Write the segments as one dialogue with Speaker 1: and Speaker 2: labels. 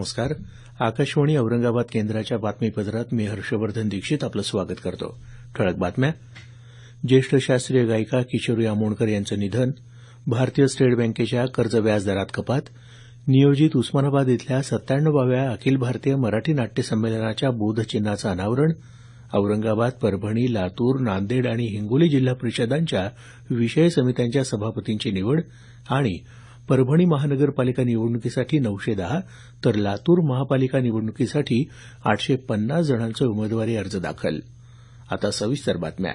Speaker 1: नमस्कार. आकाशवाणी औरंगाबाद केंद्राच्या बातमीपत्रात मी हर्षवर्धन दीक्षित आपलं स्वागत करतो. ठळक बातम्या. ज्येष्ठ शास्त्रीय गायिका किशोरी आमोणकर यांचं निधन. भारतीय स्टेट बँकेच्या कर्ज व्याजदरात कपात. नियोजित उस्मानाबाद इथल्या 97व्या अखिल भारतीय मराठी नाट्य संमेलनाच्या बोधचिन्हाचं अनावरण. औरंगाबाद, परभणी, लातूर, नांदेड आणि हिंगोली जिल्हा परिषदांच्या विषय समित्यांच्या सभापतींची निवड. आणि परभणी महानगरपालिका निवडणुकीसाठी 910 तर लातूर महापालिका निवडणुकीसाठी 850 जणांचे उमेदवारी अर्ज दाखल. आता सविस्तर बातम्या.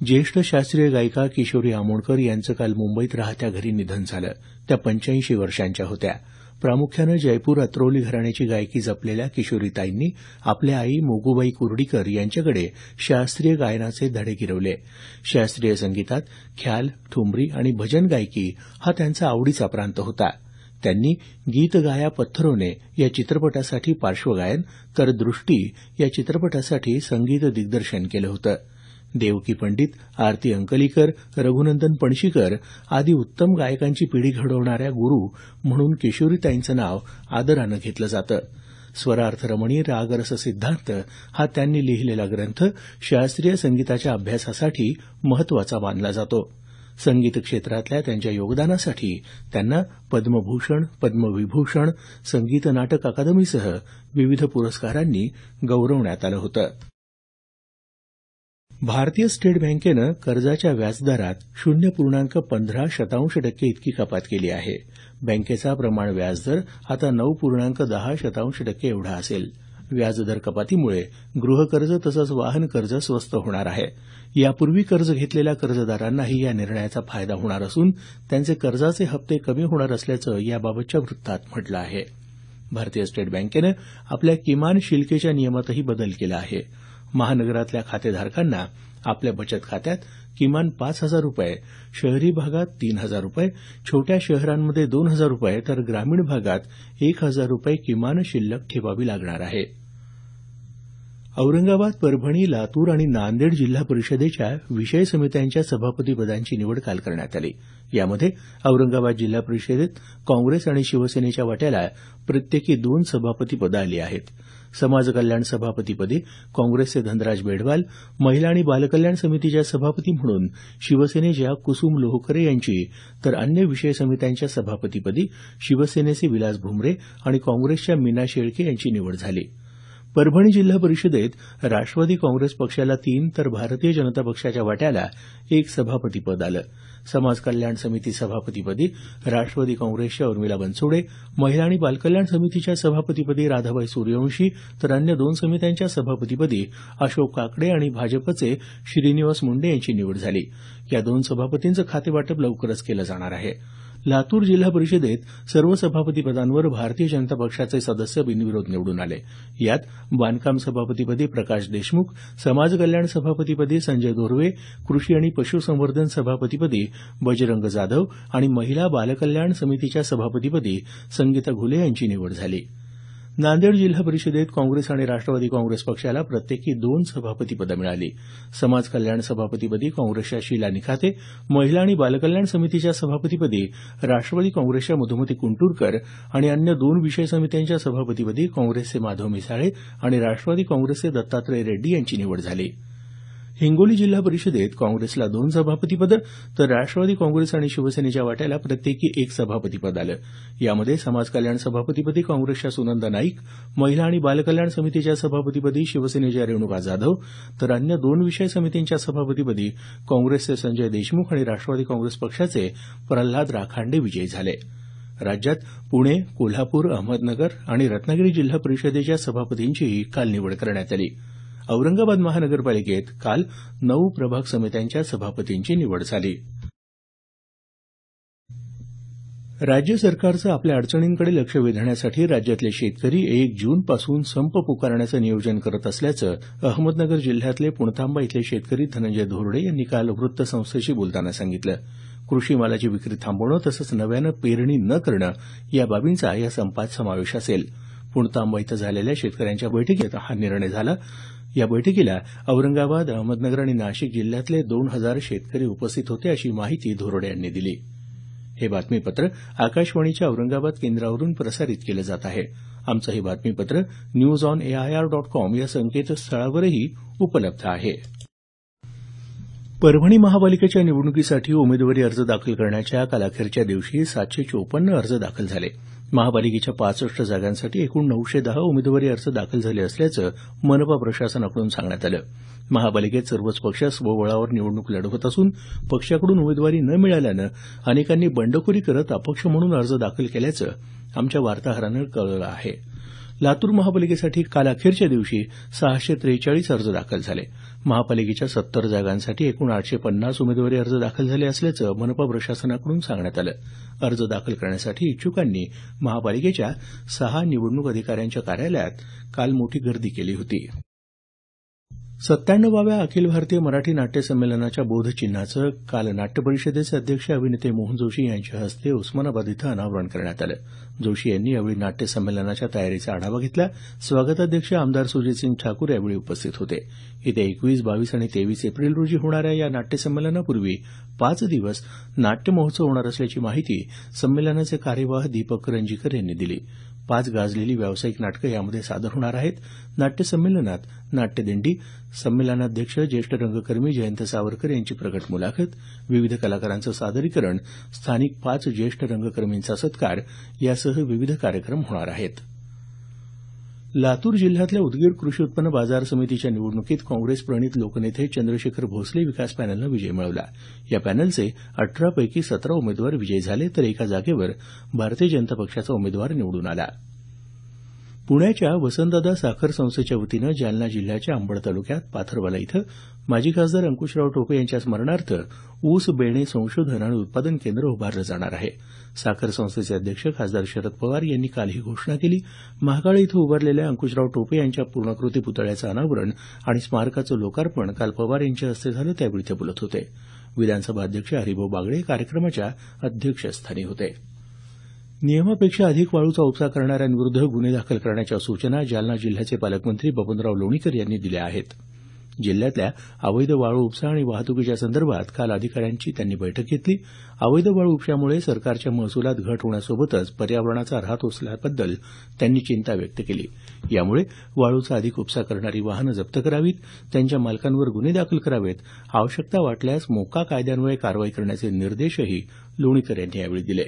Speaker 1: ज्येष्ठ शास्त्रीय गायिका किशोरी आमोणकर यांचं काल मुंबईत राहत्या घरी निधन झालं. त्या 85 वर्षांच्या होत्या. प्रामुख्यानं जयपूर अत्रौली घराण्याची गायकी जपलेल्या किशोरीताईंनी आपल्या आई मोगूबाई कुर्डीकर यांच्याकडे शास्त्रीय गायनाचे धडे गिरवले. शास्त्रीय संगीतात ख्याल, ठुमरी आणि भजन गायकी हा त्यांचा आवडीचा प्रांत होता. त्यांनी गीत गाया पत्थरोने या चित्रपटासाठी पार्श्वगायन तर दृष्टी या चित्रपटासाठी संगीत दिग्दर्शन केलं होतं. देवकी पंडित, आरती अंकलीकर, रघुनंदन पणशीकर आदी उत्तम गायकांची पिढी घडवणाऱ्या गुरू म्हणून किशोरीताईंचं नाव आदरानं घेतलं जातं. स्वरार्थरमणी रागरस सिद्धांत हा त्यांनी लिहिलेला ग्रंथ शास्त्रीय संगीताच्या अभ्यासासाठी महत्वाचा मानला जातो. संगीत क्षेत्रातल्या त्यांच्या योगदानासाठी त्यांना पद्मभूषण, पद्मविभूषण, संगीत नाटक अकादमीसह विविध पुरस्कारांनी गौरवण्यात आलं होतं. भारतीय स्टेट बँकेनं कर्जाच्या व्याजदरात 0.15% इतकी कपात केली आहे. बँकेचा प्रमाण व्याजदर आता 9.10% एवढा असेल. व्याजदर कपातीमुळे गृहकर्ज तसंच वाहन कर्ज स्वस्त होणार आहे. यापूर्वी कर्ज घेतलेल्या कर्जदारांनाही या निर्णयाचा फायदा होणार असून त्यांचे कर्जाचे हप्ते कमी होणार असल्याचं याबाबतच्या वृत्तात म्हटलं आहे. भारतीय स्टेट बँकेनं आपल्या किमान शिल्केच्या नियमातही बदल केला आहे. महानगरातल्या खातेधारकांना आपल्या बचत खात्यात किमान ₹5,000, शहरी भागात ₹3,000, छोट्या शहरांमध्ये ₹2,000 तर ग्रामीण भागात ₹1,000 किमान शिल्लक ठेवावी लागणार आहे. औरंगाबाद, परभणी, लातूर आणि नांदेड जिल्हा परिषदेच्या विषय समित्यांच्या सभापतीपदांची निवड काल करण्यात आली. यामध्ये औरंगाबाद जिल्हा परिषदेत काँग्रेस आणि शिवसेनेच्या वाट्याला प्रत्येकी 2 सभापतीपदं आली आहेत. समाज कल्याण सभापतीपदी काँग्रेसचे धनराज बेडवाल, महिला आणि बालकल्याण समितीच्या सभापती म्हणून शिवसेनेच्या कुसुम लोहकरे यांची तर अन्य विषय समित्यांच्या सभापतीपदी शिवसेनेचे विलास भुमरे आणि काँग्रेसच्या मीना शेळके यांची निवड झाली. परभणी जिल्हा परिषदेत राष्ट्रवादी काँग्रेस पक्षाला 3 तर भारतीय जनता पक्षाच्या वाट्याला 1 सभापतीपद आलं. समाज कल्याण समिती सभापतीपदी राष्ट्रवादी काँग्रेसच्या उर्मिला बनसोडे, महिला आणि बालकल्याण समितीच्या सभापतीपदी राधाबाई सूर्यवंशी तर अन्य 2 समित्यांच्या सभापतीपदी अशोक काकडे आणि भाजपचे श्रीनिवास मुंडे यांची निवड झाली. या 2 सभापतींचं खातेवाटप लवकरच केलं जाणार आहे. लातूर जिल्हा परिषदेत सर्व सभापतीपदांवर भारतीय जनता पक्षाचे सदस्य बिनविरोध निवडून आले. यात बांधकाम सभापतीपदी प्रकाश देशमुख, समाज कल्याण सभापतीपदी संजय दोर्वे, कृषी आणि पशुसंवर्धन सभापतीपदी बजरंग जाधव आणि महिला बालकल्याण समितीच्या सभापतीपदी संगीता घुले यांची निवड झाली. नांदेड जिल्हा परिषदेत काँग्रेस आणि राष्ट्रवादी काँग्रेस पक्षाला प्रत्येकी 2 सभापतीपदं मिळाली. समाज कल्याण सभापतीपदी काँग्रेसच्या शीला निखाते, महिला आणि बालकल्याण समितीच्या सभापतीपदी राष्ट्रवादी काँग्रेसच्या मधुमती कुंटुरकर आणि अन्य 2 विषय समित्यांच्या सभापतीपदी काँग्रेसचे माधव मिसाळे आणि राष्ट्रवादी काँग्रेसचे दत्तात्रय रेड्डी यांची निवड झाली. हिंगोली जिल्हा परिषदेत काँग्रेसला 2 सभापतीपदं तर राष्ट्रवादी काँग्रेस आणि शिवसेनेच्या वाट्याला प्रत्येकी 1 सभापतीपद आलं. यामध्ये समाज कल्याण सभापतीपदी काँग्रेसच्या सुनंदा नाईक, महिला आणि बालकल्याण समितीच्या सभापतीपदी शिवसेनेच्या रेणुका जाधव तर अन्य 2 विषय समितींच्या सभापतीपदी काँग्रेसचे संजय देशमुख आणि राष्ट्रवादी काँग्रेस पक्षाचे प्रल्हाद राखांडे विजयी झाले. राज्यात पुणे, कोल्हापूर, अहमदनगर आणि रत्नागिरी जिल्हा परिषदेच्या सभापतींचीही काल निवड करण्यात आली. औरंगाबाद महानगरपालिकेत काल 9 प्रभाग समित्यांच्या सभापतींची निवड झाली. राज्य सरकारचं आपल्या अडचणींकडे लक्ष वेधण्यासाठी राज्यातले शेतकरी 1 जूनपासून संप पुकारण्याचं नियोजन करत असल्याचं अहमदनगर जिल्ह्यातले पुणतांबा इथले शेतकरी धनंजय धोरडे यांनी काल वृत्तसंस्थेशी बोलताना सांगितलं. कृषी मालाची विक्री थांबवणं तसंच नव्यानं पेरणी न करणं या बाबींचा या संपात समावेश असेल. पुणतांबा इथं झालेल्या शेतकऱ्यांच्या बैठकीत हा निर्णय झाला. या बैठकीला औरंगाबाद, अहमदनगर आणि नाशिक जिल्ह्यातले 2,000 शेतकरी उपस्थित होते, अशी माहिती धोरडे यांनी दिली. हे बातमीपत्र आकाशवाणीच्या औरंगाबाद केंद्रावरून प्रसारित केलं जात आहे. आमचं हे बातमीपत्र newsonair.com या संकेतस्थळावरही उपलब्ध आहे. परभणी महापालिकेच्या निवडणुकीसाठी उमेदवारी अर्ज दाखल करण्याच्या काल अखेरच्या दिवशी 754 अर्ज दाखल झाले. महापालिकेच्या 65 जागांसाठी एकूण 910 उमेदवारी अर्ज दाखल झाले असल्याचं मनपा प्रशासनाकडून सांगण्यात आलं. महापालिकेत सर्वच पक्ष स्वबळावर निवडणूक लढवत असून पक्षाकडून उमेदवारी न मिळाल्यानं अनेकांनी बंडखोरी करत अपक्ष म्हणून अर्ज दाखल केल्याचं आमच्या वार्ताहरानं कळवलं आहे. लातूर महापालिकेसाठी काल अखेरच्या दिवशी 643 अर्ज दाखल झाले. महापालिकेच्या 70 जागांसाठी एकूण 850 उमेदवारी अर्ज दाखल झाले असल्याचं मनपा प्रशासनाकडून सांगण्यात आलं. अर्ज दाखल करण्यासाठी इच्छुकांनी महापालिकेच्या 6 निवडणूक अधिकाऱ्यांच्या कार्यालयात काल मोठी गर्दी केली होती. 97व्या अखिल भारतीय मराठी नाट्य संमेलनाच्या बोधचिन्हाचं काल नाट्य परिषदेचे अध्यक्ष अभिनेते मोहन जोशी यांच्या हस्ते उस्मानाबाद इथं अनावरण करण्यात आलं. जोशी यांनी यावेळी नाट्य संमेलनाच्या तयारीचा आढावा घेतला. स्वागताध्यक्ष आमदार सुजितसिंह ठाकूर यावेळी उपस्थित होते. येत्या 21, 22 आणि 23 एप्रिल रोजी होणाऱ्या या नाट्य संमेलनापूर्वी 5 दिवस नाट्य महोत्सव होणार असल्याची माहिती संमेलनाचे कार्यवाह दीपक करंजीकर यांनी दिली. 5 गाजलेली व्यावसायिक नाटकं यामध्ये सादर होणार आहेत. नाट्य संमेलनात नाट्यदिंडी, संमेलनाध्यक्ष ज्येष्ठ रंगकर्मी जयंत सावरकर यांची प्रकट मुलाखत, विविध कलाकारांचं सादरीकरण, स्थानिक 5 ज्येष्ठ रंगकर्मींचा सत्कार यासह विविध कार्यक्रम होणार आहेत. लातूर जिल्ह्यातल्या उदगीर कृषी उत्पन्न बाजार समितीच्या निवडणुकीत काँग्रेस प्रणित लोकनेते चंद्रशेखर भोसले विकास पॅनलनं विजय मिळवला. या पॅनलचे 18 पैकी 17 उमेदवार विजयी झाले तर एका जागेवर भारतीय जनता पक्षाचा उमेदवार निवडून आला. पुण्याच्या वसंतदादा साखर संस्थेच्या वतीनं जालना जिल्ह्याच्या अंबड तालुक्यात पाथरवाला इथं माजी खासदार अंकुशराव टोपे यांच्या स्मरणार्थ ऊस बेणे संशोधन आणि उत्पादन केंद्र उभारलं जाणार आहे. साखर संस्थेचे अध्यक्ष खासदार शरद पवार यांनी काल ही घोषणा केली. महाकाळ इथं उभारलेल्या अंकुशराव टोपे यांच्या पूर्णाकृती पुतळ्याचं अनावरण आणि स्मारकाचं लोकार्पण काल पवार यांच्या हस्ते झालं त्यावेळी ते बोलत होते. विधानसभा अध्यक्ष हरिभाऊ बागडे कार्यक्रमाच्या अध्यक्षस्थानी होते. नियमापेक्षा अधिक वाळूचा उपसा करणाऱ्यांविरुद्ध गुन्हे दाखल करण्याच्या सूचना जालना जिल्ह्याचे पालकमंत्री बबनराव लोणीकर यांनी दिल्या आहेत. जिल्ह्यातल्या अवैध वाळू उपसा आणि वाहतुकीच्या संदर्भात काल अधिकाऱ्यांची त्यांनी बैठक घेतली. अवैध वाळू उपशामुळे सरकारच्या महसुलात घट होण्यासोबतच पर्यावरणाचा ऱ्हास होण्याबद्दल त्यांनी चिंता व्यक्त केली. यामुळे वाळूचा अधिक उपसा करणारी वाहनं जप्त करावीत, त्यांच्या मालकांवर गुन्हे दाखल करावेत, आवश्यकता वाटल्यास मोक्का कायद्यान्वये कारवाई करण्याचे निर्देशही लोणीकर यांनी यावेळी दिले.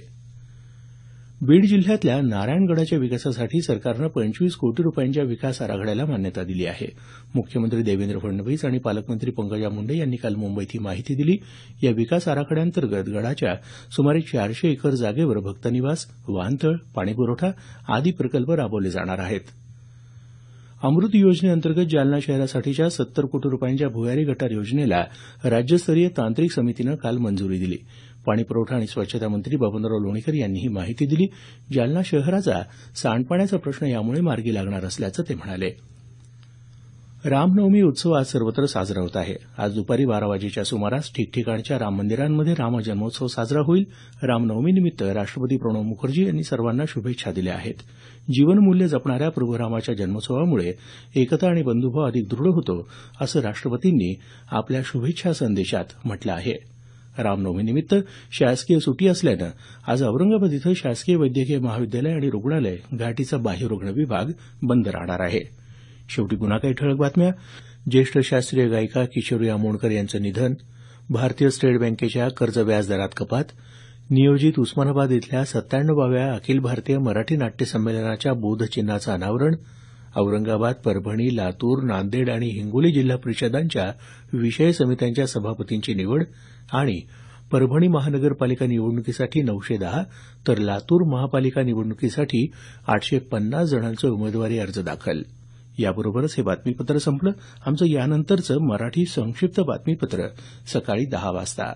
Speaker 1: बीड जिल्ह्यातल्या नारायणगडाच्या विकासासाठी सरकारनं 25 कोटी रुपयांच्या विकास आराखड्याला मान्यता दिली आहे. मुख्यमंत्री देवेंद्र फडणवीस आणि पालकमंत्री पंकजा मुंडे यांनी काल मुंबईत ही माहिती दिली. या विकास आराखड्यांतर्गत गडाच्या सुमारे 400 एकर जागेवर भक्तनिवास, वाहनतळ, पाणीपुरवठा आदी प्रकल्प राबवले जाणार आहेत. अमृत योजनेअंतर्गत जालना शहरासाठीच्या 70 कोटी रुपयांच्या भुयारी गटार योजनेला राज्यस्तरीय तांत्रिक समितीनं काल मंजुरी दिली. पाणीपुरवठा आणि स्वच्छता मंत्री बबनराव लोणीकर यांनी ही माहिती दिली. जालना शहराचा सांडपाण्याचा प्रश्न यामुळे मार्गी लागणार असल्याचं ते म्हणाले. रामनवमी उत्सव आज सर्वत्र साजरा होत आहे. आज दुपारी 12 वाजेच्या सुमारास ठिकठिकाणच्या राम मंदिरांमध्ये रामजन्मोत्सव साजरा होईल. रामनवमीनिमित्त राष्ट्रपती प्रणव मुखर्जी यांनी सर्वांना शुभेच्छा दिल्या आहेत. जीवनमूल्य जपणाऱ्या प्रभू रामाच्या जन्मोत्सवामुळे एकता आणि बंधुभाव अधिक दृढ होतो असं राष्ट्रपतींनी आपल्या शुभेच्छा संदेशात म्हटलं आहे. रामनवमीनिमित्त शासकीय सुट्टी असल्यानं आज औरंगाबाद इथं शासकीय वैद्यकीय महाविद्यालय आणि रुग्णालय घाटीचा बाह्यरुग्ण विभाग बंद राहणार आहे. शेवटी पुन्हा काही ठळक बातम्या. ज्येष्ठ शास्त्रीय गायिका किशोरी आमोणकर यांचं निधन. भारतीय स्टेट बँकेच्या कर्ज व्याज दरात कपात. नियोजित उस्मानाबाद इथल्या 97व्या अखिल भारतीय मराठी नाट्य संमेलनाच्या बोधचिन्हाचं अनावरण. औरंगाबाद, परभणी, लातूर, नांदेड आणि हिंगोली जिल्हा परिषदांच्या विषय समित्यांच्या सभापतींची निवड आणि परभणी महानगरपालिका निवडणुकीसाठी 910 तर लातूर महापालिका निवडणुकीसाठी 850 जणांचे उमेदवारी अर्ज दाखल. याबरोबरच हे बातमीपत्र संपलं. आमचं यानंतरचं मराठी संक्षिप्त बातमीपत्र सकाळी 10 वाजता.